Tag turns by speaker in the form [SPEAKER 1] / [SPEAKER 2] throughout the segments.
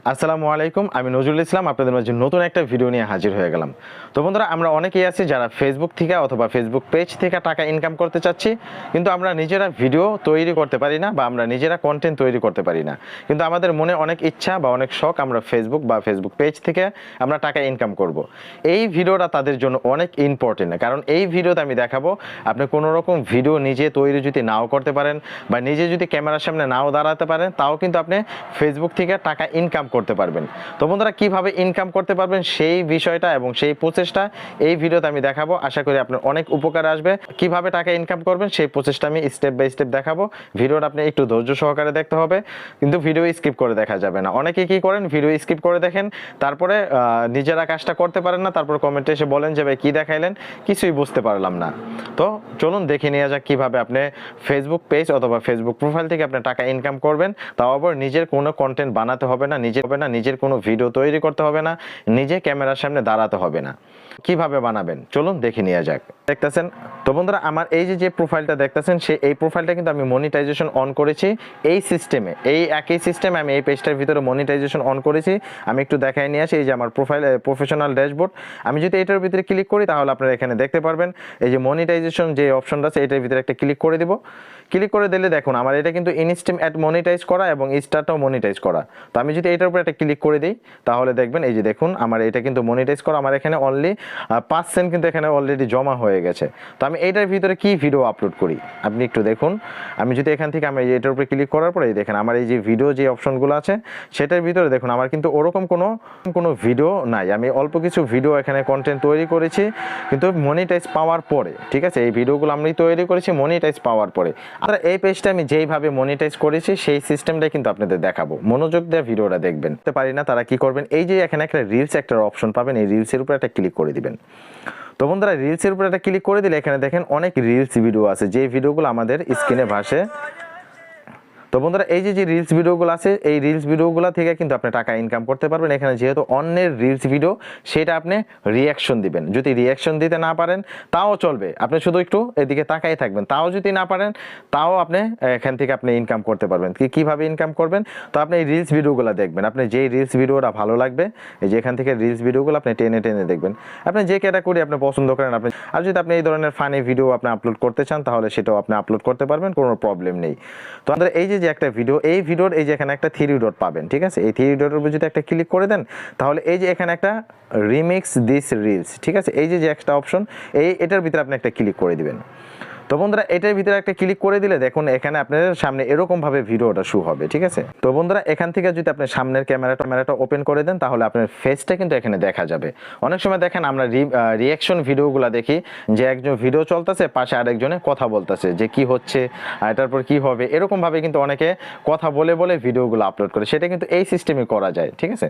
[SPEAKER 1] আসসালামু আলাইকুম, আমি নজরুল ইসলাম আপনাদের মাঝে নতুন একটা ভিডিও নিয়ে হাজির হয়ে গেলাম। তো বন্ধুরা, আমরা অনেকেই আছি যারা ফেসবুক থেকে অথবা ফেসবুক পেজ থেকে টাকা ইনকাম করতে চাচ্ছি, কিন্তু আমরা নিজেরা ভিডিও তৈরি করতে পারি না বা আমরা নিজেরা কন্টেন্ট তৈরি করতে পারি না। কিন্তু আমাদের মনে অনেক ইচ্ছা বা অনেক শখ, আমরা ফেসবুক বা ফেসবুক পেজ থেকে আমরা টাকা ইনকাম করব। এই ভিডিওটা তাদের জন্য অনেক ইম্পর্টেন্ট, কারণ এই ভিডিওতে আমি দেখাবো আপনি কোনো রকম ভিডিও নিজে তৈরি যদি নাও করতে পারেন বা নিজে যদি ক্যামেরার সামনে নাও দাঁড়াতে পারেন, তাও কিন্তু আপনি ফেসবুক থেকে টাকা ইনকাম করতে পারবেন। তো বন্ধুরা, কিভাবে ইনকাম করতে পারবেন সেই বিষয়টা এবং সেই প্রসেসটা এই ভিডিওতে আমি দেখাবো। আশা করি আপনার অনেক উপকার আসবে। কিভাবে টাকা ইনকাম করবেন সেই প্রসেসটা আমি স্টেপ বাই স্টেপ দেখাবো। ভিডিওটা আপনি একটু ধৈর্য সহকারে দেখতে হবে, কিন্তু ভিডিও স্কিপ করে দেখা যাবে না। অনেকে কি করেন, ভিডিও স্কিপ করে দেখেন, তারপরে নিজেরা কাজটা করতে পারেন না, তারপর কমেন্টে এসে বলেন যে ভাই কি দেখাইলেন, কিছুই বুঝতে পারলাম না। তো চলুন দেখে নেওয়া যাক কিভাবে আপনি ফেসবুক পেজ অথবা ফেসবুক প্রোফাইল থেকে আপনি টাকা ইনকাম করবেন। তাও আবার নিজের কোনো কন্টেন্ট বানাতে হবে না, নিজের কোনো ভিডিও তৈরি করতে হবে না, নিজে ক্যামেরার সামনে দাঁড়াতে হবে না। কিভাবে বানাবেন চলুন দেখে নেওয়া যাক। দেখতেছেন তো বন্ধুরা, আমার এই যে প্রোফাইলটা দেখতেছেন, এই প্রোফাইলটা কিন্তু আমি মনিটাইজেশন অন করেছি। এই সিস্টেমে, এই একই সিস্টেমে আমি এই পেজটার ভিতরে মনিটাইজেশন অন করেছি। আমি একটু দেখাই নিয়ে আসি। এই যে আমার প্রোফাইল প্রফেশনাল ড্যাশবোর্ড, আমি যদি এটার ভিতরে ক্লিক করি তাহলে আপনারা এখানে দেখতে পারবেন এই যে মনিটাইজেশন যে অপশনটা আছে, এটার ভিতরে একটা ক্লিক করে দিব। ক্লিক করে দিলে দেখুন আমার এটা কিন্তু ইনস্ট্রিম অ্যাড মনিটাইজ করা এবং স্টারটাও মনিটাইজ করা। তো আমি যদি এটার উপর একটা ক্লিক করে দিই তাহলে দেখবেন এই যে দেখুন আমার এটা কিন্তু মনিটাইজ করা। আমার এখানে অনলি 5 সেন্ট কিন্তু এখানে অলরেডি জমা হয়ে গেছে। তো আমি এইটার ভিতরে কি ভিডিও আপলোড করি আপনি একটু দেখুন। আমি যদি এখান থেকে আমি এটার উপরে ক্লিক করার পরে দেখেন আমার এই যে ভিডিও যে অপশনগুলো আছে সেটার ভিতরে দেখুন আমার কিন্তু ওরকম কোনো ভিডিও নাই। আমি অল্প কিছু ভিডিও এখানে কন্টেন্ট তৈরি করেছি, কিন্তু মনিটাইজ পাওয়ার পরে, ঠিক আছে, এই ভিডিওগুলো আমি তৈরি করেছি মনিটাইজ পাওয়ার পরে। আর এই পেজটা আমি যেইভাবে মনিটাইজ করেছি সেই সিস্টেমটাই কিন্তু আপনাদের দেখাবো। মনোযোগ দিয়ে ভিডিওটা দেখবেন। করতে পারি না তারা কি করবেন, এই যে এখানে একটা রিলস একটা অপশন পাবেন, এই রিলসের উপর একটা ক্লিক করে দিবেন। তো বন্ধুরা, রিলসের উপর একটা ক্লিক করে দিলে এখানে দেখেন অনেক রিলস ভিডিও আছে, যে ভিডিওগুলো আমাদের স্ক্রিনে ভাসে। তো বন্ধুরা, এই যে রিলস ভিডিওগুলো আছে, এই রিলস ভিডিওগুলো থেকে কিন্তু আপনি টাকা ইনকাম করতে পারবেন। এখানে যেহেতু অন্যের রিলস ভিডিও, সেটা আপনি রিয়াকশন দিবেন। যদি রিয়াকশন দিতে না পারেন তাও চলবে, আপনি শুধু একটু এদিকে তাকাই থাকবেন। তাও যদি না পারেন তাও আপনি এখান থেকে আপনি ইনকাম করতে পারবেন। কিভাবে ইনকাম করবেন, তো আপনি এই রিলস ভিডিওগুলো দেখবেন। আপনি যেই রিলস ভিডিওটা ভালো লাগবে, এই যে এখান থেকে রিলস ভিডিওগুলো আপনি টেনে টেনে দেখবেন। আপনি যে ক্যাটাগরি আপনি পছন্দ করেন আপনি, আর যদি আপনি এই ধরনের ফানি ভিডিও আপনি আপলোড করতে চান তাহলে সেটাও আপনি আপলোড করতে পারবেন, কোনো প্রবলেম নেই। তো আমাদের এই যে একটা ভিডিও, এই ভিডিওর এই যে এখানে একটা 3 ডট পাবেন, ঠিক আছে, এই 3 ডটের উপর যদি একটা ক্লিক করে দেন তাহলে এই যে এখানে একটা রিমিক্স দিস রিলস, ঠিক আছে, এই যে একটা অপশন, এটার ভিতরে আপনি একটা ক্লিক করে দিবেন। তো বন্ধুরা, এটার ভিতরে একটা ক্লিক করে দিলে দেখুন এখানে আপনার সামনে এরকম ভাবে ভিডিওটা শো হবে, ঠিক আছে। তো বন্ধুরা, এখান থেকে যদি আপনি সামনের ক্যামেরাটা ওপেন করে দেন তাহলে আপনার ফেসটা কিন্তু এখানে দেখা যাবে। অনেক সময় দেখেন আমরা রিয়াকশন ভিডিওগুলো দেখি যে একজন ভিডিও চলতেছে, পাশে আরেকজনে কথা বলতেছে যে কি হচ্ছে, এটার পর কি হবে, এরকম ভাবে কিন্তু অনেকে কথা বলে বলে ভিডিওগুলো আপলোড করে। সেটা কিন্তু এই সিস্টেমে করা যায়, ঠিক আছে।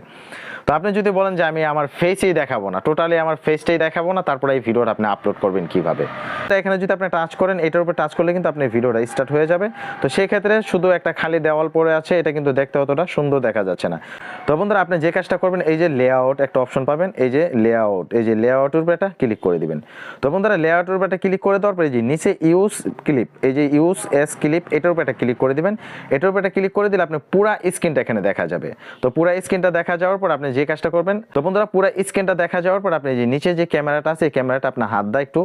[SPEAKER 1] তো আপনি যদি বলেন যে আমি আমার ফেসই দেখাবো না, টোটালি আমার ফেসটাই দেখাবো না, তারপরে এই ভিডিওটা আপনি আপলোড করবেন কিভাবে। তো এখানে যদি আপনি টাচ করেন, এটার উপর টাচ করলে কিন্তু আপনি ভিডিওটা স্টার্ট হয়ে যাবে। তো সেই ক্ষেত্রে শুধু একটা খালি দেওয়াল পড়ে আছে, এটা কিন্তু দেখতে অতটা সুন্দর দেখা যাচ্ছে না। তো বন্ধুরা, আপনি যে কাজটা করবেন, এই যে লেআউট একটা অপশন পাবেন, এই যে লেআউট, এই যে লেআউটের উপর একটা ক্লিক করে দিবেন। তো বন্ধুরা, লেআউটের উপর একটা ক্লিক করে দেওয়ার পরে যে নিচে ইউজ ক্লিপ, এই যে ইউজ এস ক্লিপ, এটার উপর একটা ক্লিক করে দিবেন। এটার উপর একটা ক্লিক করে দিলে আপনি পুরা স্ক্রিনটা এখানে দেখা যাবে। তো পুরা স্ক্রিনটা দেখা যাওয়ার পর আপনি যে কাজটা করবেন, তো বন্ধুরা পুরা স্ক্রিনটা দেখা যাওয়ার পর আপনি যে নিচে যে ক্যামেরাটা আছে এই ক্যামেরাটা আপনার হাত দিয়ে একটু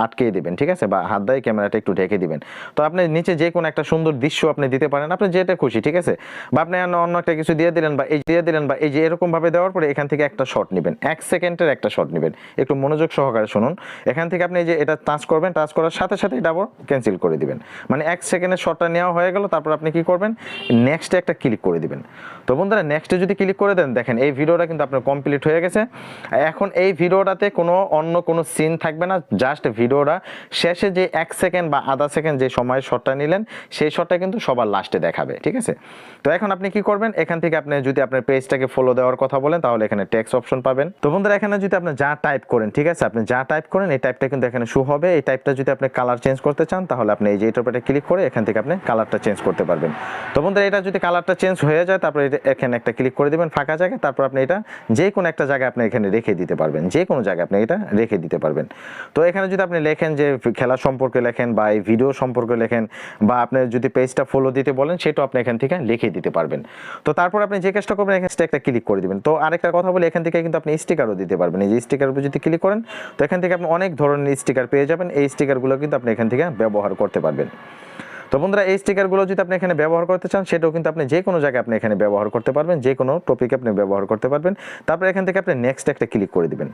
[SPEAKER 1] আটকে দিবেন, ঠিক আছে, বা হাত দিয়ে ক্যামেরাটা একটু ঢেকে দিবেন। তো আপনি নিচে যে কোনো একটা সুন্দর দৃশ্য আপনি দিতে পারেন, আপনি যেটা খুশি, ঠিক আছে, বা আপনি অন্য একটা কিছু দিয়ে দিলেন বা এই যে এরকম ভাবে দেওয়ার পরে এখান থেকে একটা শট নেবেন, 1 সেকেন্ডের একটা শট নেবেন। একটু মনোযোগ সহকারে শুনুন। এখান থেকে আপনি যে এটা টাচ করবেন, টাচ করার সাথে সাথে এটা আবার ক্যান্সেল করে দিবেন। মানে 1 সেকেন্ডের শটটা নেওয়া হয়ে গেল। তারপর আপনি কি করবেন, নেক্সটে একটা ক্লিক করে দিবেন। তো বন্ধুরা, নেক্সটে যদি ক্লিক করে দেন দেখেন এই ভিডিওটা কিন্তু আপনার কমপ্লিট হয়ে গেছে। এখন এই ভিডিওটাতে অন্য কোনো সিন থাকবে না, জাস্ট ভিডিওটা শেষে যে 1 সেকেন্ড বা আধা সেকেন্ড যে সময় শটটা নিলেন সেই শটটা কিন্তু সবার লাস্টে দেখাবে, ঠিক আছে। তো এখন আপনি কি করবেন, এখান থেকে আপনি যদি আপনার পেজটাকে ফলো দেওয়ার কথা বলেন তাহলে এখানে টেক্সট অপশন পাবেন। তো বন্ধুরা, এখানে যদি আপনি যা টাইপ করেন, ঠিক আছে, আপনি যা টাইপ করেন এই টাইপটা কিন্তু এখানে শো হবে। এই টাইপটা যদি আপনি কালার চেঞ্জ করতে চান তাহলে আপনি এই যে এটার উপরে ক্লিক করে এখান থেকে আপনি কালারটা চেঞ্জ করতে পারবেন। তো বন্ধুরা, এটা যদি কালারটা চেঞ্জ হয়ে যায় তারপরে এখানে একটা ক্লিক করে দিবেন ফাঁকা জায়গায়। তারপর আপনি এটা যে কোনো একটা জায়গায় আপনি এখানে রেখে দিতে পারবেন, যে কোনো জায়গায় আপনি এটা রেখে দিতে পারবেন। তো এখানে যদি আপনি লেখেন যে খেলা সম্পর্কে লেখেন বা এই ভিডিও সম্পর্কে লেখেন বা আপনি যদি পেজটা ফলো দিতে বলেন সেটাও আপনি এখান থেকে লিখে দিতে পারবেন। তো তারপর আপনি যে কাজটা করবেন এখানে একটা ক্লিক করে দিবেন। তো আরেকটা কথা বলি, এখান থেকে কিন্তু আপনি স্টিকারও দিতে পারবেন। এই যে স্টিকার উপর যদি ক্লিক করেন তো এখান থেকে আপনি অনেক ধরনের স্টিকার পেয়ে যাবেন। এই স্টিকারগুলো কিন্তু আপনি এখান থেকে ব্যবহার করতে পারবেন। তো বন্ধুরা এই স্টিকারগুলো যদি আপনি এখানে ব্যবহার করতে চান সেটাও কিন্তু আপনি যে কোনো জায়গায় আপনি এখানে ব্যবহার করতে পারবেন, যে কোনো টপিকে আপনি ব্যবহার করতে পারবেন। তারপর এখান থেকে আপনি নেক্সট একটা ক্লিক করে দিবেন।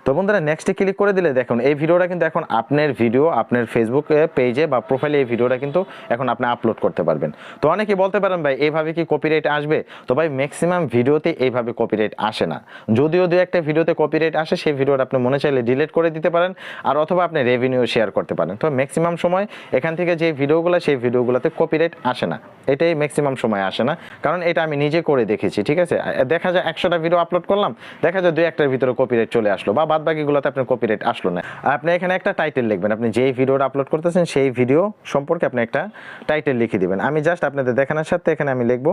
[SPEAKER 1] তো বন্ধুরা নেক্সটে ক্লিক করে দিলে দেখুন এই ভিডিওটা কিন্তু এখন আপনার ভিডিও আপনার ফেসবুক পেজে বা প্রোফাইলে এই ভিডিওটা কিন্তু এখন আপনি আপলোড করতে পারবেন। তো অনেকেই বলতে পারেন ভাই এইভাবে কি কপিরাইট আসবে? তো ভাই ম্যাক্সিমাম ভিডিওতে এইভাবে কপিরাইট আসে না। যদিও দু একটা ভিডিওতে কপিরাইট আসে সেই ভিডিওটা আপনি মনে চাইলে ডিলিট করে দিতে পারেন, আর অথবা আপনি রেভিনিউ শেয়ার করতে পারেন। তো ম্যাক্সিমাম সময় এখান থেকে যে ভিডিওগুলো সেই ভিডিওগুলোতে কপিরাইট আসে না, এটাই ম্যাক্সিমাম সময় আসে না, কারণ এটা আমি নিজে করে দেখেছি। ঠিক আছে, দেখা যায় 100টা ভিডিও আপলোড করলাম, দেখা যায় 2-1টার ভিতরে কপিরাইট চলে আসলো বা বাদ বাকিগুলোতে আপনার কপিরাইট আসলো না। আপনি এখানে একটা টাইটেল লিখবেন, আপনি যেই ভিডিওটা আপলোড করতেছেন সেই ভিডিও সম্পর্কে আপনি একটা টাইটেল লিখে দিবেন। আমি জাস্ট আপনাদের দেখানোর সাথে এখানে আমি লিখবো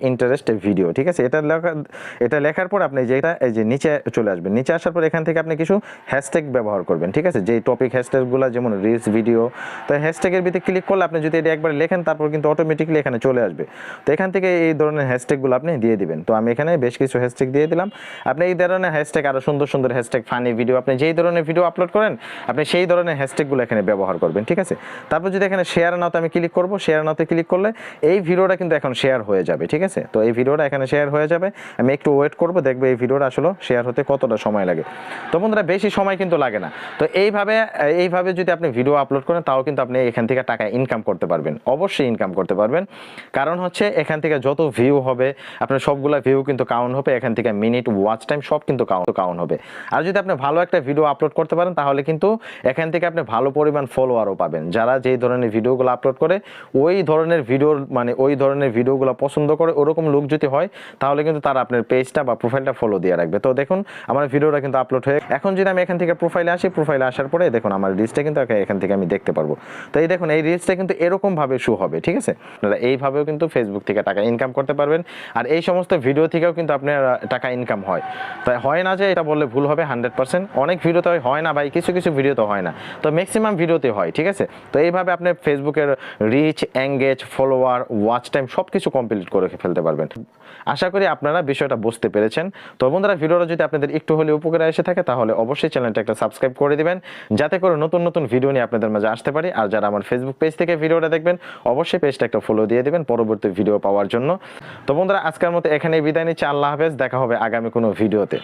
[SPEAKER 1] ইন্টারেস্ট ভিডিও। ঠিক আছে, এটা লেখার পর আপনি যেটা এই যে নিচে চলে আসবেন, নিচে আসার পর এখান থেকে আপনি কিছু হ্যাশট্যাগ ব্যবহার করবেন। ঠিক আছে, যেই টপিক হ্যাশট্যাগুলো যেমন রিলস ভিডিও, তো হ্যাশট্যাগের ভিতরে ক্লিক করলে আপনি যদি এটা একবার লেখেন তারপর কিন্তু অটোমেটিকলি এখানে চলে আসবে। তো এখান থেকে এই ধরনের হ্যাশট্যাগুলো আপনি দিয়ে দিবেন। তো আমি এখানে বেশ কিছু হ্যাশট্যাগ দিয়ে দিলাম। আপনি এই ধরনের হ্যাশট্যাগ আরো সুন্দর সুন্দর হ্যাশট্যাগ, ফানি ভিডিও, আপনি যেই ধরনের ভিডিও আপলোড করেন আপনি সেই ধরনের হ্যাশট্যাগুলো এখানে ব্যবহার করবেন। ঠিক আছে, তারপর যদি এখানে শেয়ার নাওতে আমি ক্লিক করব, শেয়ার নাওতে ক্লিক করলে এই ভিডিওটা কিন্তু এখন শেয়ার হয়ে যাবে। ঠিক আছে, তো এই ভিডিওটা এখানে শেয়ার হয়ে যাবে। আমি একটু ওয়েট করব, দেখবো এই ভিডিওটা আসলে শেয়ার হতে কতটা সময় লাগে। তো বন্ধুরা বেশি সময় কিন্তু লাগে না। তো এইভাবে যদি আপনি ভিডিও আপলোড করেন তাও কিন্তু আপনি এখান থেকে টাকা ইনকাম করতে পারবেন, অবশ্যই ইনকাম করতে পারবেন। কারণ হচ্ছে এখান থেকে যত ভিউ হবে আপনার সবগুলা ভিউ কিন্তু কাউন্ট হবে, এখান থেকে মিনিট, ওয়াচ টাইম সব কিন্তু কাউন্ট হবে। আর যদি আপনি ভালো একটা ভিডিও আপলোড করতে পারেন তাহলে কিন্তু এখান থেকে আপনি ভালো পরিমাণ ফলোয়ারও পাবেন। যারা যেই ধরনের ভিডিওগুলো আপলোড করে ওই ধরনের ভিডিওগুলো পছন্দ করে ওরকম লোক যদি হয় তাহলে কিন্তু তারা আপনার পেজটা বা প্রোফাইলটা ফলো দিয়ে রাখবে। তো দেখুন আমার ভিডিওটা কিন্তু আপলোড হয়ে, এখন যদি আমি এখান থেকে প্রোফাইলে আসি, প্রোফাইলে আসার পরে দেখুন আমার রিলসটা কিন্তু এখান থেকে আমি দেখতে পারবো। তো এই দেখুন এই রিলসটা কিন্তু এরকম ভাবে শো হবে। ঠিক আছে, আপনারা এইভাবেও কিন্তু ফেসবুক থেকে টাকা ইনকাম করতে পারবেন। আর এই সমস্ত ভিডিও থেকেও কিন্তু আপনার টাকা ইনকাম হয়। তাই হয় না যে এটা বললে ভুল হবে, 100% অনেক ভিডিওতে হয় না ভাই, কিছু কিছু ভিডিওতে হয় না, তো ম্যাক্সিমাম ভিডিওতে হয়। ঠিক আছে, তো এইভাবে আপনি ফেসবুকের reach, engage, follower, watch time সব কিছু কমপ্লিট করে ফেলতে পারবেন। আশা করি আপনারা বিষয়টা বুঝতে পেরেছেন। তো বন্ধুরা ভিডিওটা যদি আপনাদের একটু হলে উপকারে এসে থাকে তাহলে অবশ্যই চ্যানেলটা একটা সাবস্ক্রাইব করে দিবেন, যাতে করে নতুন নতুন ভিডিও নিয়ে আপনাদের মাঝে আসতে পারি। আর যারা আমার ফেসবুক পেজ থেকে ভিডিওটা দেখবেন অবশ্যই পেজটা একটা ফলো দিয়ে দিবেন পরবর্তী ভিডিও পাওয়ার জন্য। তো বন্ধুরা আজকের মতো এখানেই বিদায় নিচ্ছি, আল্লাহ হাফেজ, দেখা হবে আগামী কোনো ভিডিওতে।